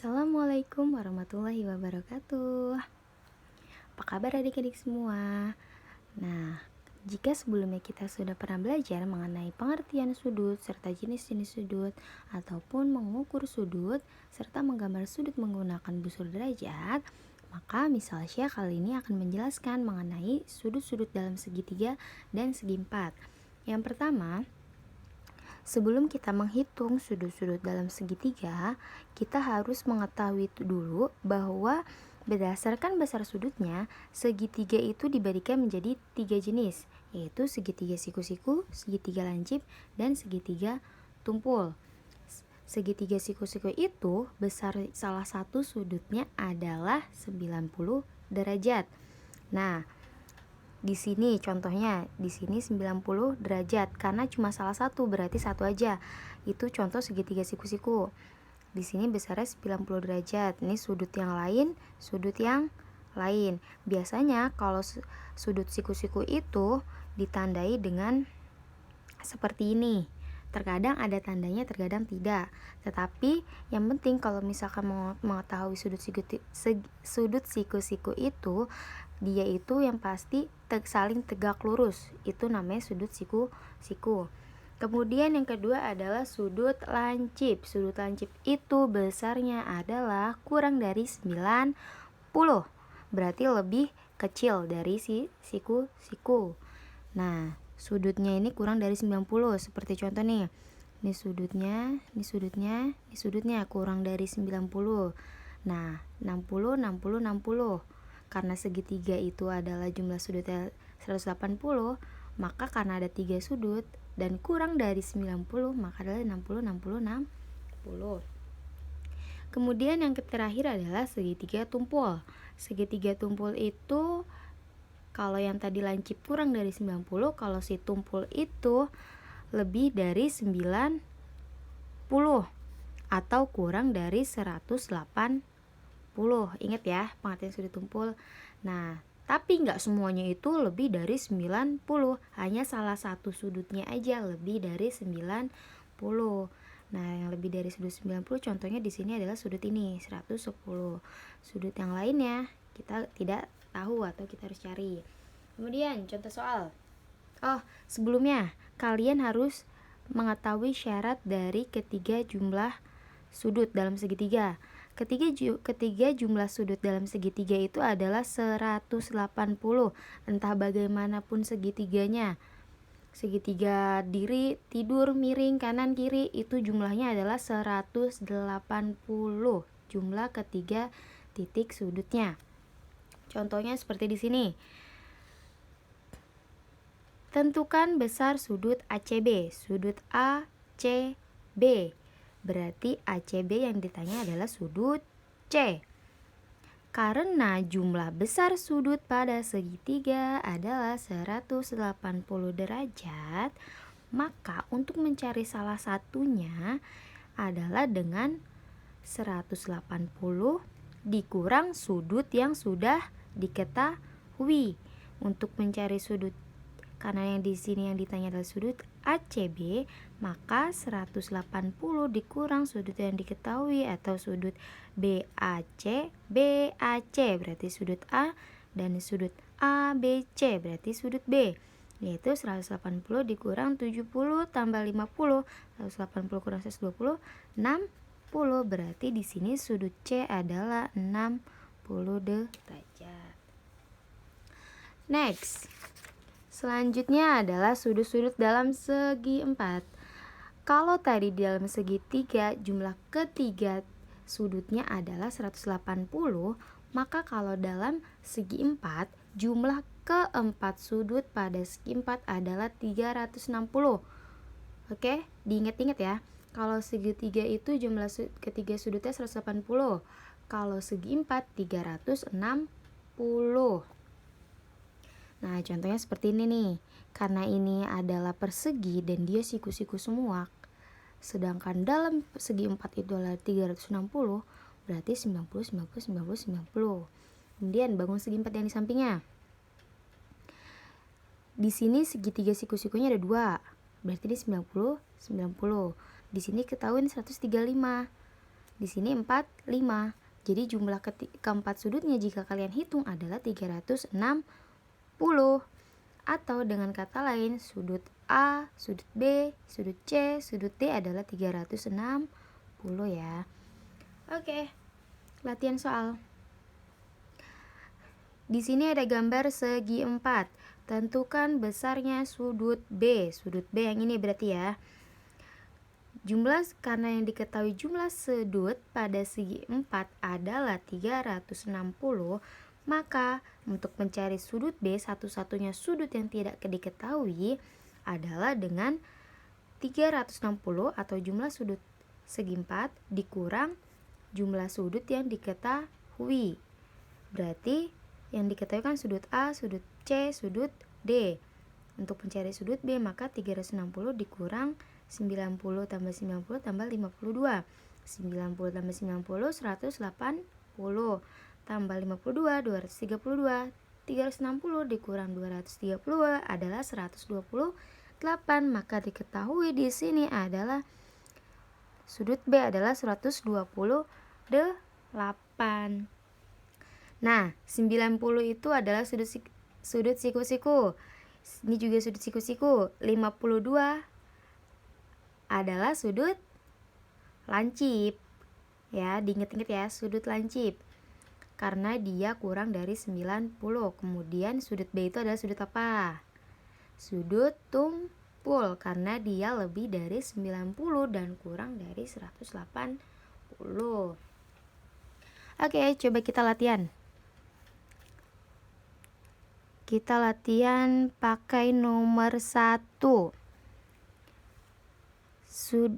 Assalamualaikum warahmatullahi wabarakatuh. Apa kabar adik-adik semua? Nah, jika sebelumnya kita sudah pernah belajar mengenai pengertian sudut serta jenis-jenis sudut ataupun mengukur sudut serta menggambar sudut menggunakan busur derajat, maka misal Syah kali ini akan menjelaskan mengenai sudut-sudut dalam segitiga dan segi empat. Yang pertama, sebelum kita menghitung sudut-sudut dalam segitiga, kita harus mengetahui dulu bahwa berdasarkan besar sudutnya, segitiga itu dibagi menjadi 3 jenis, yaitu segitiga siku-siku, segitiga lancip, dan segitiga tumpul. Segitiga siku-siku itu besar salah satu sudutnya adalah 90 derajat. Nah, di sini contohnya, di sini 90 derajat karena cuma salah satu, berarti satu aja. Itu contoh segitiga siku-siku. Di sini besarnya 90 derajat. Ini sudut yang lain, sudut yang lain. Biasanya kalau sudut siku-siku itu ditandai dengan seperti ini. Terkadang ada tandanya, terkadang tidak. Tetapi yang penting kalau misalkan mengetahui sudut siku-siku itu, dia itu yang pasti saling tegak lurus. Itu namanya sudut siku-siku. Kemudian yang kedua adalah sudut lancip. Sudut lancip itu besarnya adalah kurang dari 90. Berarti lebih kecil dari si siku-siku. Nah, sudutnya ini kurang dari 90. Seperti contoh nih. Ini sudutnya, ini sudutnya, ini sudutnya kurang dari 90. Nah, 60, 60, 60. Karena segitiga itu adalah jumlah sudutnya 180, maka karena ada 3 sudut dan kurang dari 90, maka adalah 60, 60, 60. Kemudian yang terakhir adalah segitiga tumpul. Segitiga tumpul itu kalau yang tadi lancip kurang dari 90, kalau si tumpul itu lebih dari 90 atau kurang dari 180. Ingat ya pengertian sudut tumpul. Nah, tapi nggak semuanya itu lebih dari 90. Hanya salah satu sudutnya aja lebih dari 90. Nah, yang lebih dari sudut 90 contohnya di sini adalah sudut ini 110. Sudut yang lainnya kita tidak tahu atau kita harus cari. Kemudian contoh soal. Sebelumnya kalian harus mengetahui syarat dari ketiga jumlah sudut dalam segitiga. Ketiga jumlah sudut dalam segitiga itu adalah 180. Entah bagaimanapun segitiganya. Segitiga diri, tidur, miring, kanan, kiri, itu jumlahnya adalah 180. Jumlah ketiga titik sudutnya. Contohnya seperti di sini. Tentukan besar sudut ACB. Sudut ACB. Berarti ACB yang ditanya adalah sudut C. Karena jumlah besar sudut pada segitiga adalah 180 derajat, maka untuk mencari salah satunya adalah dengan 180 dikurang sudut yang sudah diketahui. Untuk mencari sudut, karena yang di sini yang ditanya adalah sudut ACB, maka 180 dikurang sudut yang diketahui atau sudut BAC. BAC berarti sudut A, dan sudut ABC berarti sudut B, yaitu 180 dikurang 70 tambah 50. 180 kurang 120, 60. Berarti di sini sudut C adalah 60 derajat. Next. Selanjutnya adalah sudut-sudut dalam segi empat. Kalau tadi di dalam segitiga jumlah ketiga sudutnya adalah 180, maka kalau dalam segi empat jumlah keempat sudut pada segi empat adalah 360. Oke, diingat-ingat ya. Kalau segitiga itu jumlah ketiga sudutnya 180. Kalau segi empat 360. Nah, contohnya seperti ini nih. Karena ini adalah persegi dan dia siku-siku semua, sedangkan dalam segi 4 itu adalah 360, berarti 90, 90, 90, 90. Kemudian bangun segi 4 yang di sampingnya. Di sini segitiga siku-sikunya ada 2, berarti ini 90, 90. Di sini ketahuan 135. Di sini 4, 5. Jadi jumlah keempat sudutnya jika kalian hitung adalah 360. Atau dengan kata lain, sudut A, sudut B, sudut C, sudut D adalah 360 ya. Oke, latihan soal. Di sini ada gambar segi 4. Tentukan besarnya sudut B. Sudut B yang ini berarti ya. Karena yang diketahui jumlah sudut pada segi 4 adalah 360, maka untuk mencari sudut B, satu-satunya sudut yang tidak diketahui adalah dengan 360 atau jumlah sudut segi 4 dikurang jumlah sudut yang diketahui. Berarti yang diketahui kan sudut A, sudut C, sudut D. Untuk mencari sudut B, maka 360 dikurang 90 tambah 90 tambah 52. 90 tambah 90, 180. Tambah 52, 232. 360 dikurang 232 adalah 128. Maka diketahui di sini adalah sudut B adalah 128. Nah, 90 itu adalah sudut siku-siku. Ini juga sudut siku-siku. 52 adalah sudut lancip. Ya, diinget-inget ya, sudut lancip. Karena dia kurang dari 90. Kemudian sudut B itu adalah sudut apa? Sudut tumpul, karena dia lebih dari 90 dan kurang dari 180. Oke, coba kita latihan. Kita latihan pakai nomor 1.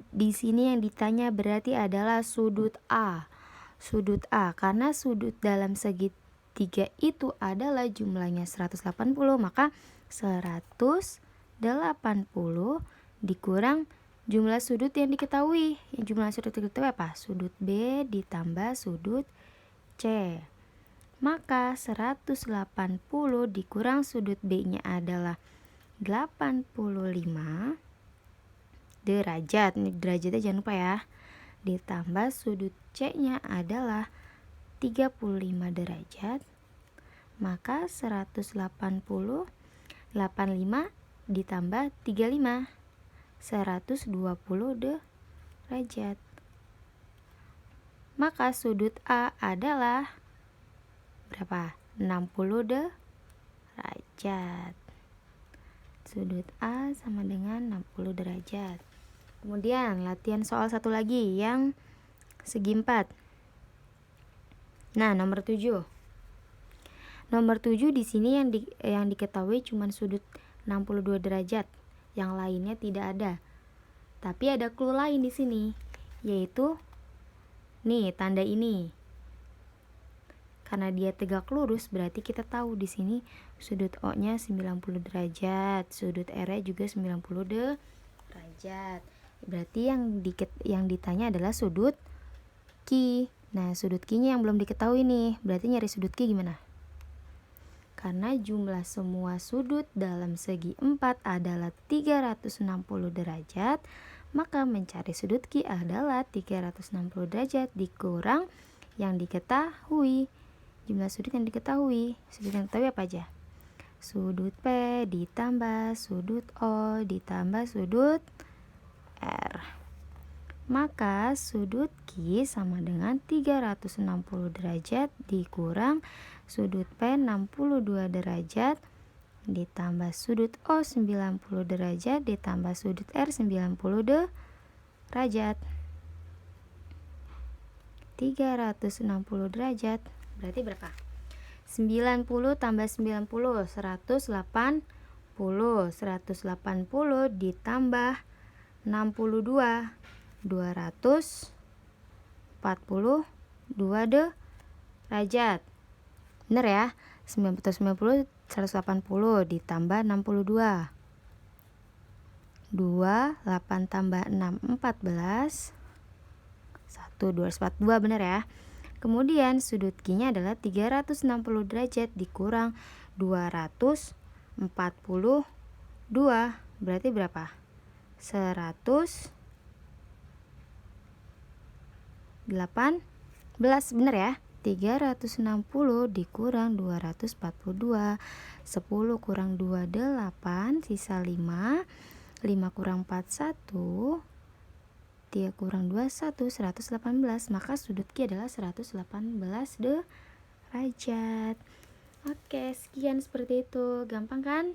Di sini yang ditanya berarti adalah sudut A. Sudut A, karena sudut dalam segitiga itu adalah jumlahnya 180, maka 180 dikurang jumlah sudut yang diketahui. Yang jumlah sudut diketahui apa? Sudut B ditambah sudut C. Maka 180 dikurang sudut B-nya adalah 85 derajat. Ini derajatnya jangan lupa ya. Ditambah sudut C-nya adalah 35 derajat. Maka 180 85 ditambah 35, 120 derajat. Maka sudut A adalah berapa? 60 derajat. Sudut A sama dengan 60 derajat. Kemudian latihan soal satu lagi yang segi 4. Nah, nomor 7. Nomor 7 di sini yang diketahui cuma sudut 62 derajat. Yang lainnya tidak ada. Tapi ada clue lain di sini, yaitu nih tanda ini. Karena dia tegak lurus, berarti kita tahu di sini sudut O-nya 90 derajat, sudut R-nya juga 90 derajat. Berarti yang ditanya adalah sudut Q. Nah, sudut Q-nya yang belum diketahui nih. Berarti nyari sudut Q gimana? Karena jumlah semua sudut dalam segi 4 adalah 360 derajat, maka mencari sudut Q adalah 360 derajat dikurang yang diketahui. Jumlah sudut yang diketahui. Sudut yang diketahui apa aja? Sudut P ditambah sudut O ditambah sudut R. Maka sudut Q sama dengan 360 derajat dikurang sudut P 62 derajat ditambah sudut O 90 derajat ditambah sudut R 90 derajat. 360 derajat berarti berapa? 90 tambah 90, 180. 180 ditambah 62, 242 derajat. Bener ya? 90 180 ditambah 62. 8 tambah 6 14. 242 bener ya? Kemudian sudut Q-nya adalah 360 derajat dikurang 242. Berarti berapa? 100 bener ya. 360 dikurang 242, 10 kurang 2 8, sisa 5, 5 kurang 4 1, 3 kurang 2 1, 118. Maka sudut Q adalah 118 derajat. Oke, sekian seperti itu. Gampang kan?